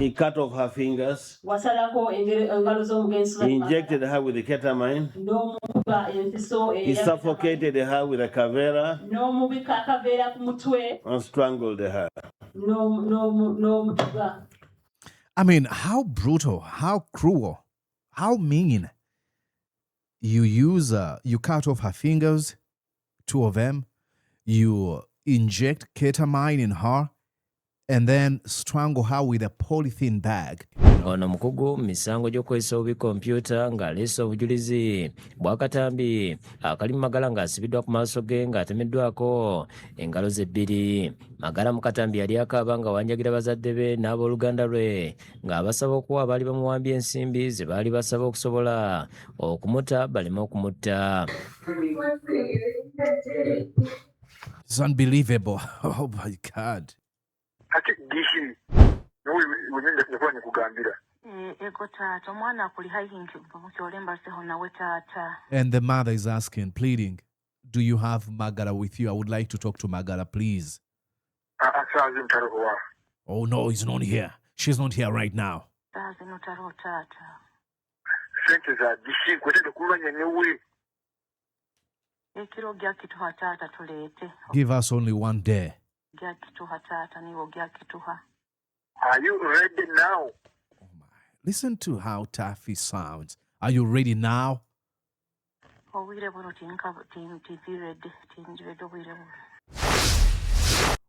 He cut off her fingers. He injected her with the ketamine. He suffocated her with a kavera and strangled her. I mean, how brutal, how cruel, how mean. You cut off her fingers, 2 of them. You inject ketamine in her and then strangle her with a polythene bag. Ono mukugu misango gy'okozesa obukompyuta ng'aleese obujulizi bw'akatambi akali Magara ng'asibiddwa ku maaso ge ng'atemeddwako engalo ze 2. Magara mu katambi yali akaaba nga wanjagira bazadde be n'abooluganda lwe ng'abasaba okuwa abaali bamuwambye ensimbi ze baali basaba okusobola okumuta baleme okumutta. It's unbelievable. Oh my God. And the mother is asking, pleading, do you have Magara with you? I would like to talk to Magara, please. Oh no, he's not here. She's not here right now. Give us only 1 day. Are you ready now? Oh my. Listen to how tough he sounds. Are you ready now?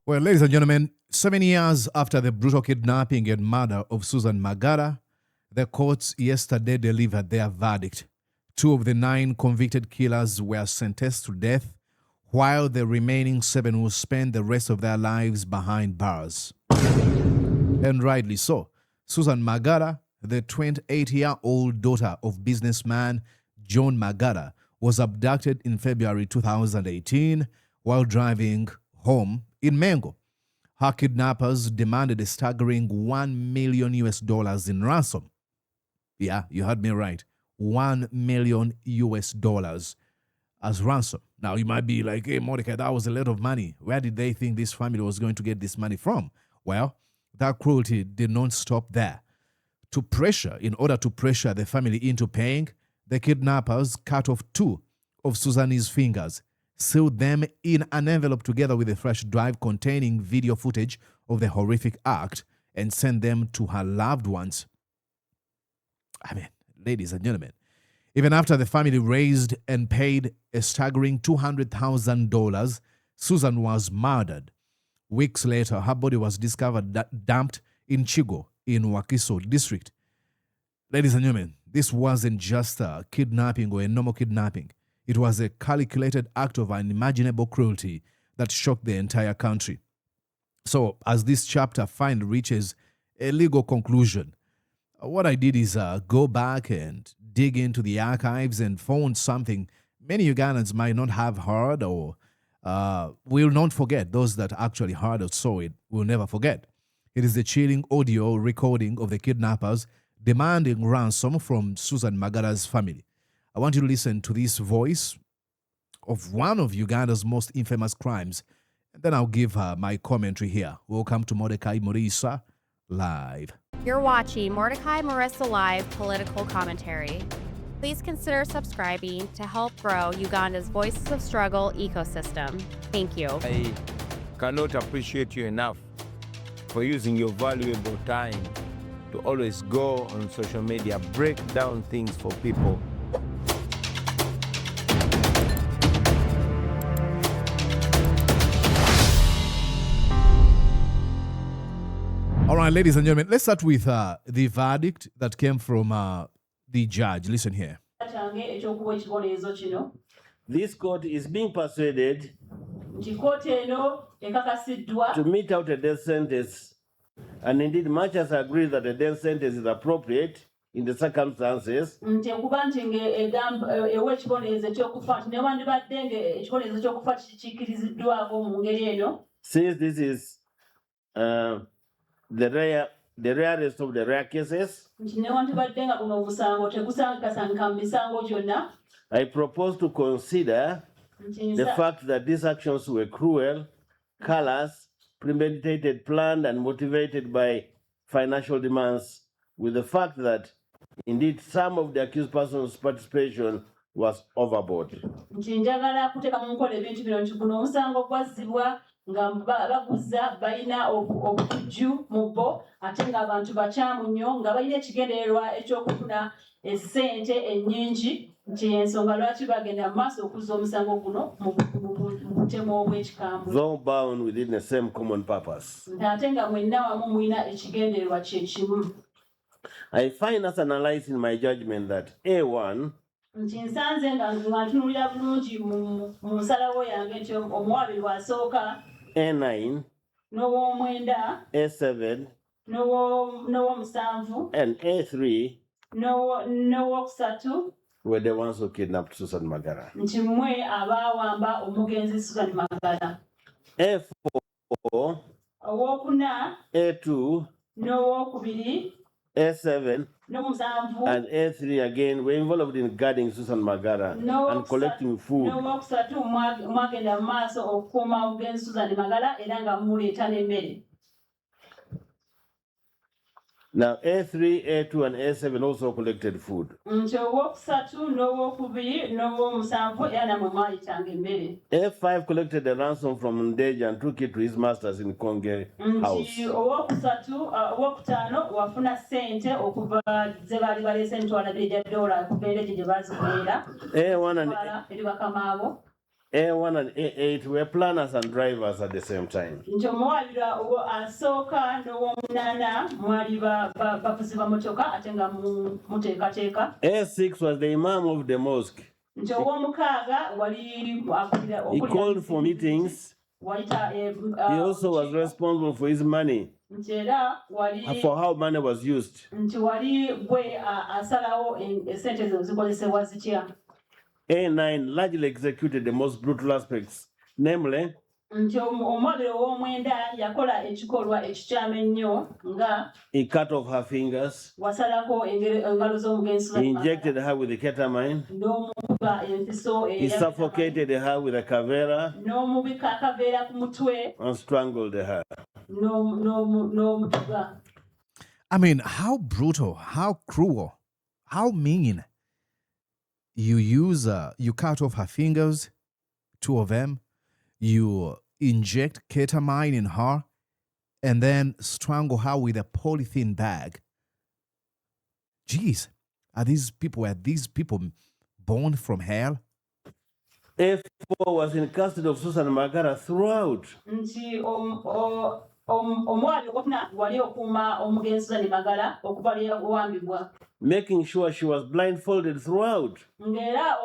Well, ladies and gentlemen, 7 years after the brutal kidnapping and murder of Susan Magara, the courts yesterday delivered their verdict. 2 of the 9 convicted killers were sentenced to death, while the remaining 7 will spend the rest of their lives behind bars. And rightly so. Susan Magara, the 28-year-old daughter of businessman John Magara, was abducted in February 2018 while driving home in Mengo. Her kidnappers demanded a staggering $1 million in ransom. Yeah, you heard me right. $1 million as ransom. Now, you might be like, hey, Mordecai, that was a lot of money. Where did they think this family was going to get this money from? Well, that cruelty did not stop there. In order to pressure the family into paying, the kidnappers cut off 2 of Susan's fingers, sealed them in an envelope together with a flash drive containing video footage of the horrific act, and sent them to her loved ones. I mean, ladies and gentlemen, even after the family raised and paid a staggering $200,000, Susan was murdered. Weeks later, her body was discovered dumped in Kigo in Wakiso District. Ladies and gentlemen, this wasn't just a kidnapping or a normal kidnapping. It was a calculated act of unimaginable cruelty that shocked the entire country. So, as this chapter finally reaches a legal conclusion, what I did is go back and dig into the archives and found something many Ugandans might not have heard or will not forget. Those that actually heard or saw it will never forget. It is the chilling audio recording of the kidnappers demanding ransom from Susan Magara's family. I want you to listen to this voice of one of Uganda's most infamous crimes, and then I'll give my commentary here. Welcome to Mordecai Morisa Live. You're watching Mordecai Morisa Live political commentary. Please consider subscribing to help grow Uganda's Voices of Struggle ecosystem. Thank you. I cannot appreciate you enough for using your valuable time to always go on social media, break down things for people. All right, ladies and gentlemen, let's start with the verdict that came from the judge. Listen here. This court is being persuaded to mete out a death sentence, and indeed much has agreed that a death sentence is appropriate in the circumstances. Since this is the rarest of the rare cases, I propose to consider the fact that these actions were cruel, callous, premeditated, planned, and motivated by financial demands with the fact that indeed some of the accused persons' participation was overboard. Nti njagala kuteeka mu nkola ebintu bino nti guno omusango gwazzibwa nga baguza balina obutujju mu bo ate ng'abantu bakyamu nnyo nga balina ekigendererwa eky'okufuna essente ennyingi nti ensonga lwaki bagenda mu maaso okuzza omusango guno mu butemu obw'ekikambwe. Though bound within the same common purpose. Nti ate nga mwenna wamu mulina ekigendererwa kye kimu. I find us analyzing my judgment that A1 nti nsanze nga ntunulira bulungi mu nsalawo yange nti omuwaabi lwasooka A9 n'ow'omwenda A7 n'ow'omusanvu and A3 n'ow'okusatu were the ones who kidnapped Susan Magara. nti mmwe abaawamba omugenzi Susan Magara. A4 Owookuna A2 n'owookubiri A7 n'omusanvu and A3 again were involved in guarding Susan Magara and collecting food. n'owookusatu mwagenda mu maaso okukuuma omugenzi Susan Magara era nga muleeta n'emmere. Now A3, A2 and A7 also collected food. Nti owookusatu n'owookubiri n'ow'omusanvu era namwe mwayitanga emmere. A5 collected a ransom from Ndeja and took it to his masters in Konge house. Nti owookutaano wafuna ssente okuva ze baali baleese emitwalo $2 okuva endeege gye baazikuleera eri bakama abo. A1 and A8 were planners and drivers at the same time. Nti omuwabira asooka n'ow'omunaana mwali bavuzi bamotoka ate nga muteekateeka. A6 was the imam of the mosque. Nti ow'omukaaga wali He called for meetings. He also was responsible for his money, nti era wali for how money was used. nti wali gwe asalawo essente zino zikozesebwa zitya. A9 largely executed the most brutal aspects, namely Nti omwabiro ow'omwenda yakola ekikolwa ekikyamu ennyo nga he cut off her fingers, wasalako engalo z'omugenzi he injected her with the ketamine, n'omukuba empiso he suffocated her with a cavera n'omubika akaveera ku mutwe and strangled her. n'omutuga. I mean, how brutal, how cruel, how mean. You cut off her fingers, 2 of them, you inject ketamine in her, and then strangle her with a polythene bag. Jeez, were these people born from hell? A4 was in custody of Susan Magara throughout. Nti omwali okufuna wali okuuma omugenzi Susan Magara okuva lyawambibwa. Making sure she was blindfolded throughout. Ng'era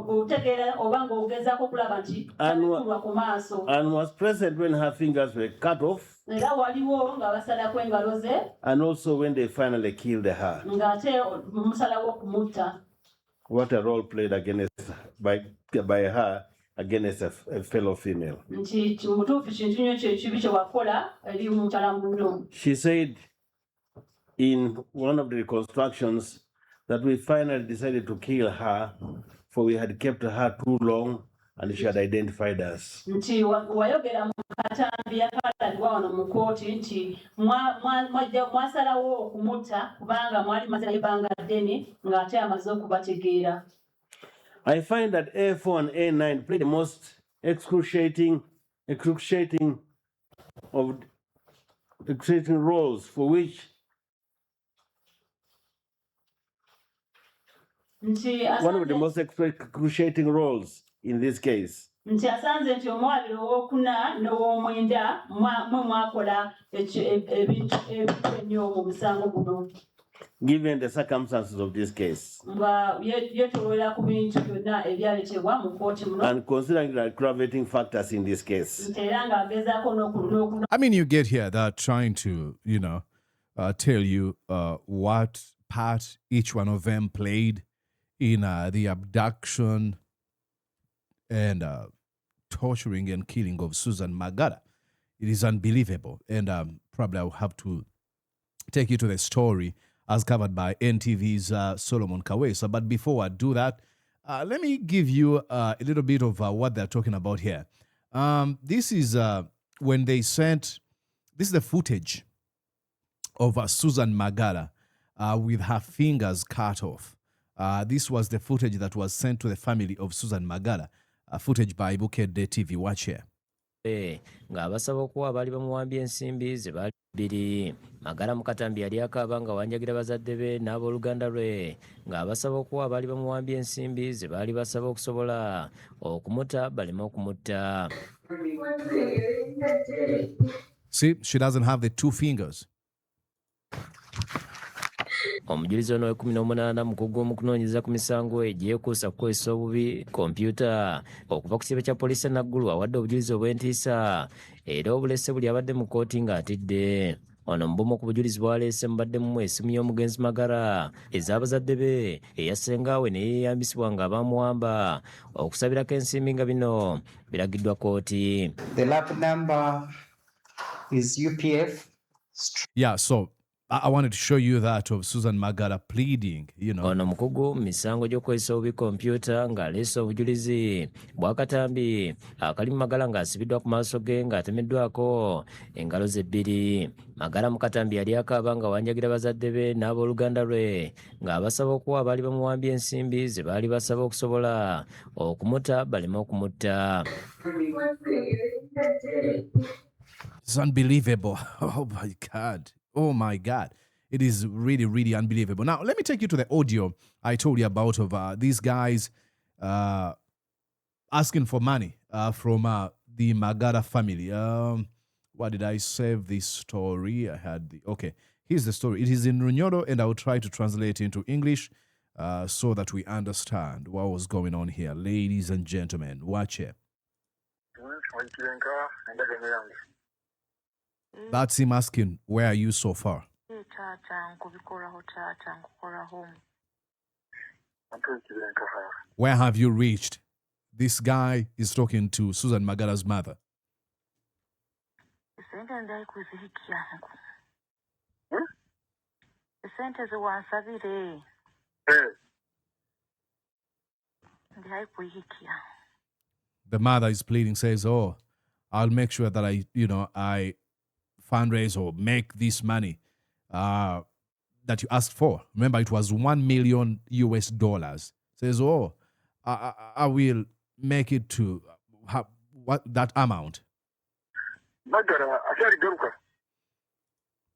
otegeera oba ng'ogezaako okulaba nti tabikulwa ku maaso. And was present when her fingers were cut off. Era waliwo nga basalako engalo ze. And also when they finally killed her. Ng'ate musalawo okumutta. What a role played by her against a fellow female. Nti mutuufu kintu nnyo kibi kye wakola eri mukyala munno. She said in one of the reconstructions that we finally decided to kill her, for we had kept her too long and she had identified us. Nti wayogera mu katambi akaladwa wano mu kooti nti mwasalawo okumutta kubanga mwali mazirayo ebbanga ddene ng'ate amaze okubategeera. I find that A4 and A9 played the most excruciating roles for which one of the most excruciating roles in this case. Nti asanze nti omwabiro ow'okuna n'ow'omwenda mwe mwakola ebintu ennyo mu musango guno. Given the circumstances of this case. Nga yetoolera ku bintu byonna ebyaleetebwa mu kooti muno. And considering the aggravating factors in this case. Nti era ng'agezaako n'okuna. I mean, you get here, they're trying to, tell you what part each one of them played in the abduction and torturing and killing of Susan Magara. It is unbelievable. And probably I'll have to take you to the story as covered by NTV's Solomon Kawesa. But before I do that, let me give you a little bit of what they're talking about here. This is when they sent, this is the footage of Susan Magara with her fingers cut off. This was the footage that was sent to the family of Susan Magara, footage by Abducted TV. Watch here. Ng'abasaba okuwa abaali bamuwambye ensimbi ze baali bbiri. Magara Mukatambi yali akaaba nga wanjagira bazadde be n'abooluganda lwe ng'abasaba okuwa abaali bamuwambye ensimbi ze baali basaba okusobola okumuta baleme okumutta. See, she doesn't have the two fingers. Omujulizi ono we-18 mukugu mu kunoonyereza ku misango egyekuusa kukozesa obubi kompyuta okuva ku kibe kya poliisi Naggulu awadde obujulizi obw'entiisa era obulese buli abadde mu kkooti ng'atidde. Ono mubumu ku bujulizi bwaleese mubaddemu essimu y'omugenzi Magara ez'abazadde be eyasengaawe ne yeeyambisibwa nga bamuwamba okusabirako ensimbi nga bino biragiddwa kkooti. The lap number is UPF. Yeah, so I wanted to show you that of Susan Magara pleading, you know. Ono mukugu misango gy'okukozesa obubi kompyuta ng'aleese obujulizi bw'akatambi akali mu Magara ng'asibiddwa ku maaso ge ng'atemeddwako engalo ze bbiri. Magara Mukatambi yali akaaba nga wanjagira bazadde be n'abooluganda lwe ng'abasaba okuwa abaali bamuwambye ensimbi ze baali basaba okusobola okumuta baleme okumutta. It's unbelievable. Oh my God. Oh my God. It is really, really unbelievable. Now, let me take you to the audio I told you about of these guys asking for money from the Magara family. What did I save this story? I had the... Okay, here's the story. It is in Runyoro, and I will try to translate into English so that we understand what was going on here. Ladies and gentlemen, watch it. That's him asking, where are you so far? Where have you reached? This guy is talking to Susan Magara's mother. The mother is pleading, says, oh, I'll make sure that I fundraise or make this money that you asked for. Remember, it was $1 million US. Says, oh, I will make it to what that amount.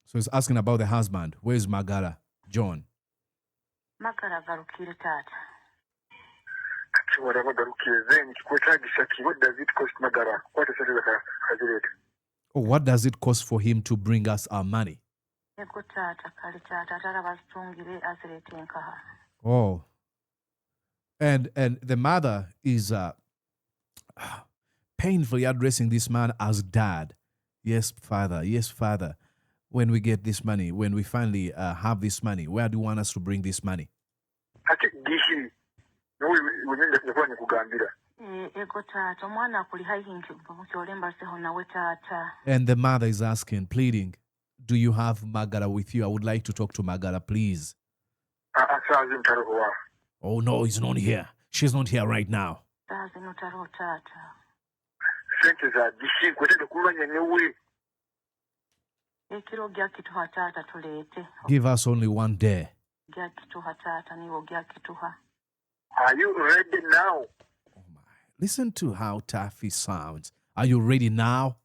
So he's asking about the husband. Where's Magara? John. Magara garukire tata. What does it cost Magara? What is it? Oh, what does it cost for him to bring us our money? Oh. And the mother is painfully addressing this man as dad. Yes, father. Yes, father. When we get this money, when we finally have this money, where do you want us to bring this money? And the mother is asking, pleading, do you have Magara with you? I would like to talk to Magara, please. Oh, no, he's not here. She's not here right now. Give us only one day. Are you ready now? Oh my. Listen to how tough he sounds. Are you ready now?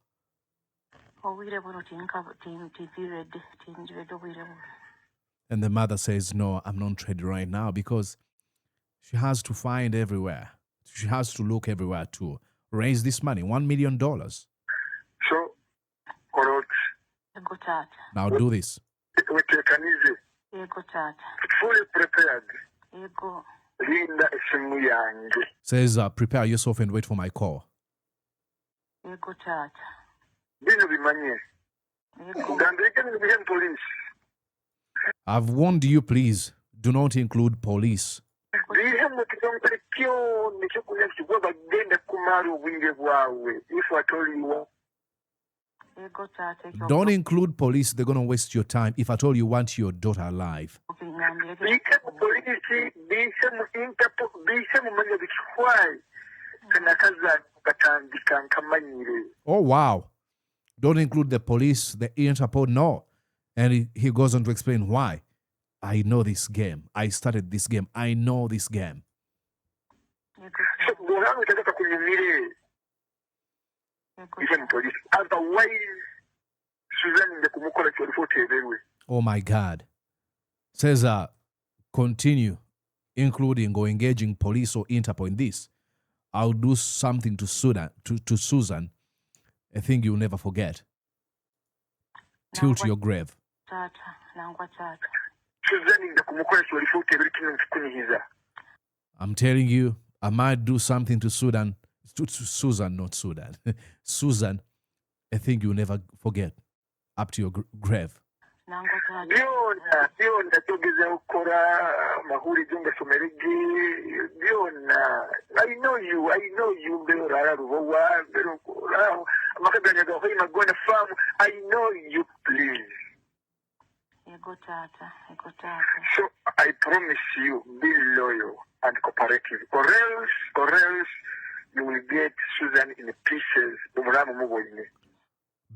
And the mother says, no, I'm not ready right now, because she has to find everywhere. She has to look everywhere to raise this money, $1 million. So, now do this. Fully prepared. Says, prepare yourself and wait for my call. I've warned you, please. Do not include police. Don't include police. They're going to waste your time. If at all you want your daughter alive. Oh, wow. Don't include the police, the Interpol. No. And he goes on to explain why. I know this game. I started this game. I know this game. So bw'olaba otegeka kunyumire even police. Otherwise, Susan nde kumukola kyolifa oteeberwe. Oh my God. Says, continue, including or engaging police or Interpol in this. I'll do something to Susan, a thing you'll never forget. Till to your grave. Susan nde kumukola kyolifa oteeberwe kino nkikunyihiza. I'm telling you, I might do something to Susan, not Sudan. Susan, a thing you'll never forget. Up to your grave. Byonna togeza okukola amahuliro ngasomerege byonna. I know you mbeera olala lubowa mbeera okola amaka gange gakoyi magona farm. I know you, please. So I promise you, be loyal and cooperative, or else you will get Susan in pieces.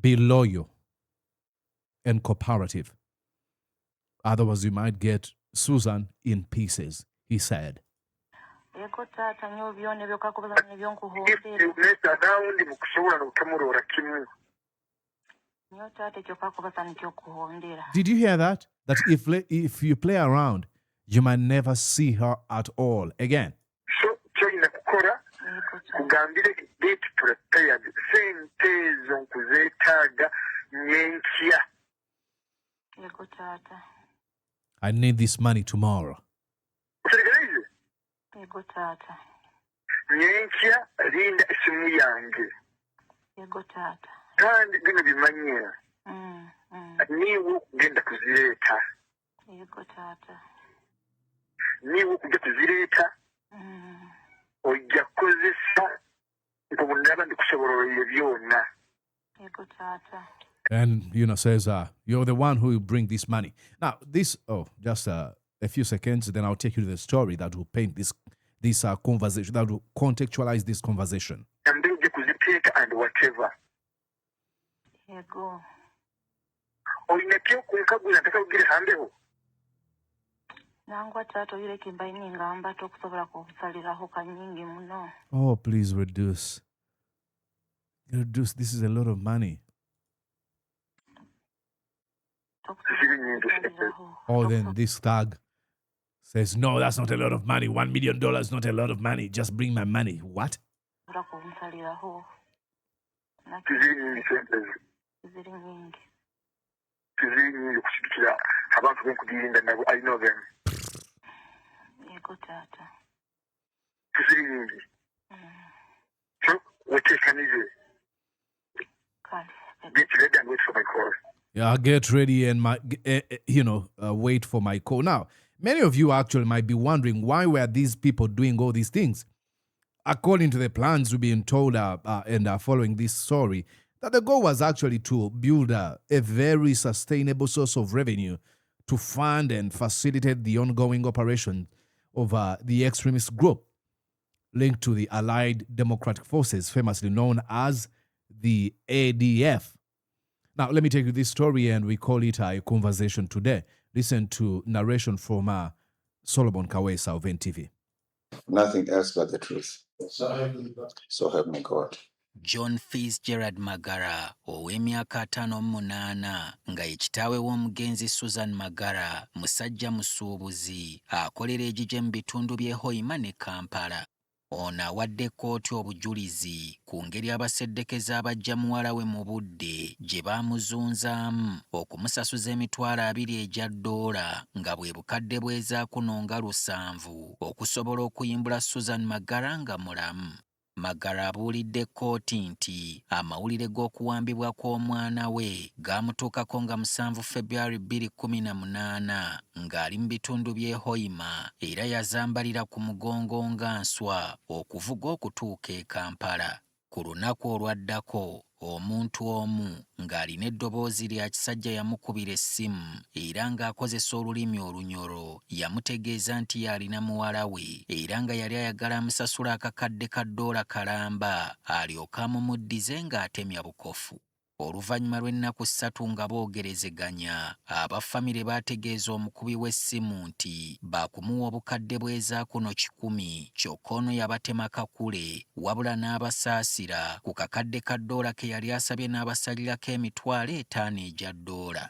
Be loyal and cooperative. Otherwise, you might get Susan in pieces, he said. If you mess around, mukusobola n'okutamulora kimu. Did you hear that? That if you play around, you might never see her at all again. So kyolina kukola kugambire get prepared. Sente ezo nkuzeetaaga nyenkya. I need this money tomorrow. Otegereize? Nyenkya linda esimu yange. Kandi bino bimanyira. Niwe okugenda kuzireeta. Niwe okujja kuzireeta. Ojja kukozesa nkobundaba ndikusobolera byonna. And, says, you're the one who will bring this money. Now, just a few seconds, then I'll take you to the story that will paint this conversation, that will contextualize this conversation. And then you could take and whatever. Olinakyo kunkagula ntaka kugira hambeho. Oh, please reduce. Reduce. This is a lot of money. Oh, then this thug says, no, that's not a lot of money. $1 million is not a lot of money. Just bring my money. What? I know them. So, what can you do? Get ready and wait for my call. Yeah, get ready and wait for my call. Now, many of you actually might be wondering, why were these people doing all these things? According to the plans we've been told and following this story, that the goal was actually to build a very sustainable source of revenue to fund and facilitate the ongoing operation of the extremist group linked to the Allied Democratic Forces, famously known as the ADF. Now, let me take you this story, and we call it a conversation today. Listen to narration from Solomon Kawesa of NTV. Nothing else but the truth. So help me God. John Fitzgerald Magara ow'emyaka 58 nga ye kitaawe w'omugenzi Susan Magara musajja musuubuzi akolera egigye mu bitundu by'e Hoima ne Kampala. Ono awadde kkooti obujulizi ku ngeri abaseddekeza abajja muwala we mu budde gye baamuzunzaamu okumusasuza $20,000 egya ddoola nga bwe bukadde bw'ezaakuno nga 7 okusobola okuyimbula Susan Magara nga mulamu. Magara abuulidde kkooti nti amawulire g'okuwambibwa kw'omwana we gaamutuukako nga 7 February 2018 ng'ali mu bitundu by'e Hoima era yazambalira ku mugongo nga nswa okuvuga okutuuka e Kampala. Ku lunaku olwaddako omuntu omu ng'alina eddoboozi lya kisajja yamukubira essimu era ng'akozesa olulimi olunyoro yamutegeeza nti yalina muwala we era nga yali ayagala amusasula akakadde ka $1 kalamba alyoke amumuddize ng'atemya bukofu. Oluvannyuma lw'ennaku 3 nga boogerezeganya, abafamire baategeeza omukubi w'essimu nti baakumuwa obukadde bw'eza kuno 100 kyokka ono yabatema kakule wabula n'abasaasira ku kakadde ka $, ke yali asabye n'abasalirako $50 egya $.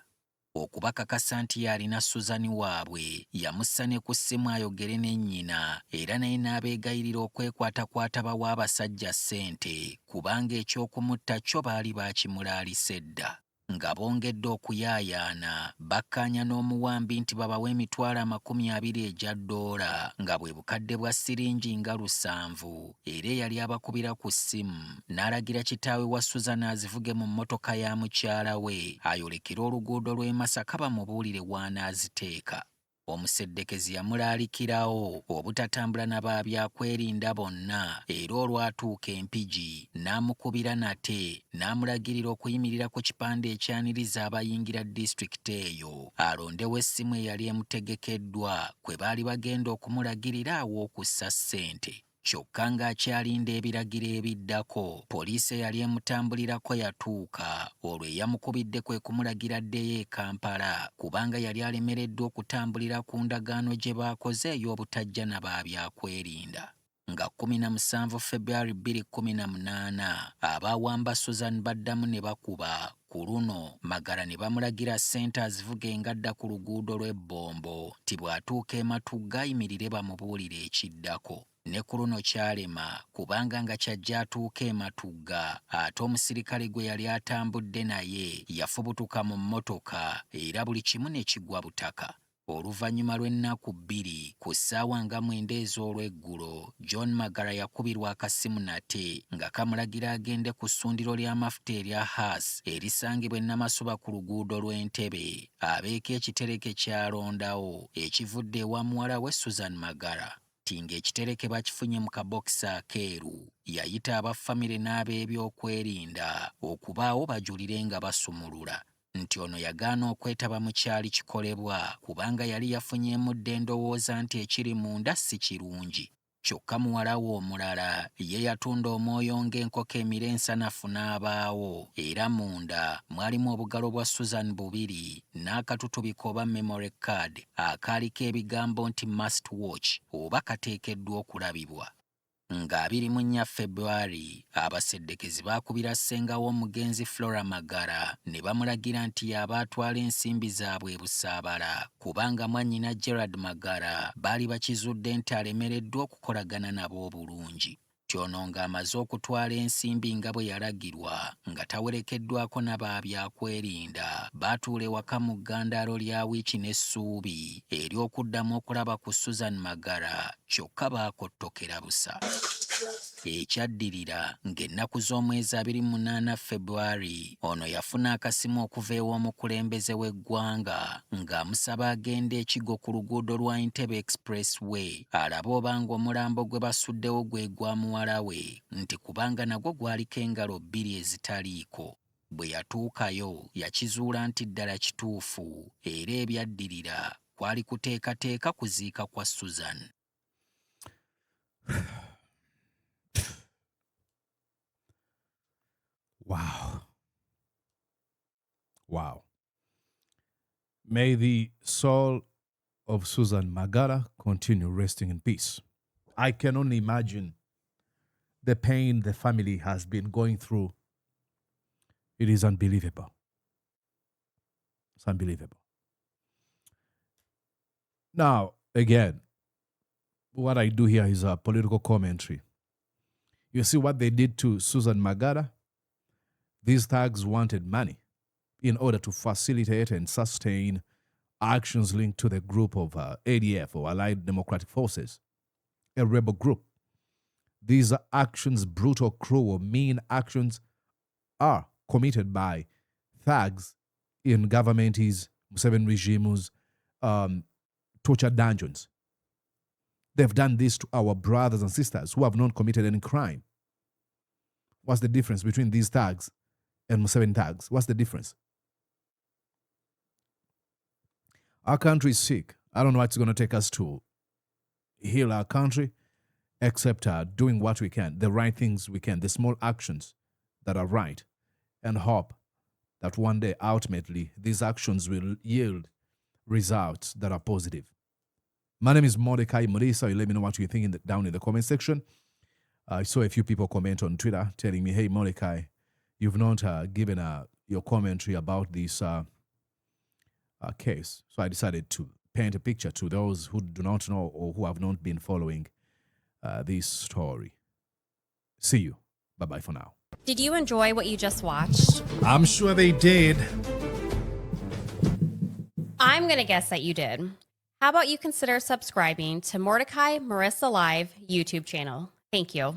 Okubakakasa nti yalina Susan waabwe, yamussa ne ku ssimu ayogere ne nnyina era naye n'abeegayirira okwekwatakwata bawa abasajja ssente kubanga ekyokumutta kyo baali baakimulaalisa edda. Nga bongedde okuyaayaana, bakkaanya n'omuwambi nti babawe $20 egya $, nga bwe bukadde bwa siringi nga 7, era eyali abakubira ku ssimu n'alagira kitaawe wa Susan azivuge mu mmotoka ya mukyala we ayolekere oluguudo lw'e Masaka bamubuulire w'anaaziteeka. Omuseddekezi yamulaalikirawo obutatambula na babyakwerinda bonna era olwatuuka Empigi n'amukubira nate n'amulagirira okuyimirira ku kipande ekyaniriza abayingira disitulikiti eyo alondewo essimu eyali emutegekeddwa kwe baali bagenda okumulagirira aw'okussa ssente. Kyokka ng'akyalinda ebiragiro ebiddako, poliisi eyali emutambulirako yatuuka, olwo eyamukubidde kwe kumulagira addeyo e Kampala kubanga yali alemereddwa okutambulira ku ndagaano gye baakoze ey'obutajja na babyakwerinda. Nga 17 February 2018 abaawamba Susan baddamu ne bakuba, ku luno Magara ne bamulagira ssente azivuge engadda ku luguudo lw'ebbombo ti bw'atuuka e Matugga ayimirire bamubuulire ekiddako. Ne ku luno kyalema kubanga nga kyajja atuuka e Matugga ate omusirikale gwe yali atambudde naye yafubutuka mu mmotoka era buli kimu ne kigwa butaka. Oluvannyuma lw'ennaku 2 ku ssaawa nga 9 ez'olweggulo, John Magara yakubirwa akasimu nate nga kamulagira agende ku ssundiro ly'amafuta erya Haas erisangibwa e Namasuba ku luguudo lw'Entebbe abeeko ekitereke ky'alondawo ekivudde ewa muwala we Susan Magara. Tinga ekitereke bakifunye mu kabokisi akeeru, yayita abafamire n'ab'ebyokwerinda okubaawo bajulire nga basumulula nti ono yagaana okwetaba mu kyali kikolebwa kubanga yali yafunyeemu dda endowooza nti ekiri munda si kirungi. Kyokka muwala we omulala ye yatunda omwoyo ng'enkoko emira ensanafu n'abaawo era munda mwalimu obugalo bwa Susan 2 n'akatutubiko oba memory card akaaliko ebigambo nti must watch oba kateekeddwa okulabibwa. Nga 24 February abaseddekezi baakubira ssenga w'omugenzi Flora Magara ne bamulagira nti yaba atwala ensimbi zaabwe e Busaabala kubanga mwannyina Gerard Magara baali bakizudde nti alemereddwa okukolagana nabo obulungi. Kyono ng'amaze okutwala ensimbi nga bwe yalagirwa nga tawerekeddwako na babyakwerinda, baatuula ewaka mu ggandaalo lya wiiki n'essuubi ery'okuddamu okulaba ku Susan Magara kyokka baakottokera busa. Ekyaddirira ng'ennaku z'omwezi 28 February ono yafuna akasimu okuva ew'omukulembeze w'eggwanga ng'amusaba agende e Kigo ku luguudo lwa Entebbe Expressway alabe obanga omulambo gwe basuddewo gwe gwa muwala we nti kubanga nagwo gwaliko engalo 2 ezitaliiko. Bwe yatuukayo yakizuula nti ddala kituufu era ebyaddirira kwali kuteekateeka kuziika kwa Susan. Wow. Wow. May the soul of Susan Magara continue resting in peace. I can only imagine the pain the family has been going through. It is unbelievable. It's unbelievable. Now, again, what I do here is a political commentary. You see what they did to Susan Magara? These thugs wanted money in order to facilitate and sustain actions linked to the group of ADF or Allied Democratic Forces, a rebel group. These actions, brutal, cruel, mean actions, are committed by thugs in government's Museveni regime's torture dungeons. They've done this to our brothers and sisters who have not committed any crime. What's the difference between these thugs and Museveni thugs? What's the difference? Our country is sick. I don't know what's going to take us to heal our country, except doing what we can, the right things we can, the small actions that are right, and hope that one day, ultimately, these actions will yield results that are positive. My name is Mordecai Murisa. You let me know what you think down in the comment section. I saw a few people comment on Twitter telling me, hey, Mordecai, you've not given your commentary about this case. So I decided to paint a picture to those who do not know or who have not been following this story. See you. Bye-bye for now. Did you enjoy what you just watched? I'm sure they did. I'm going to guess that you did. How about you consider subscribing to Mordecai Marissa Live YouTube channel? Thank you.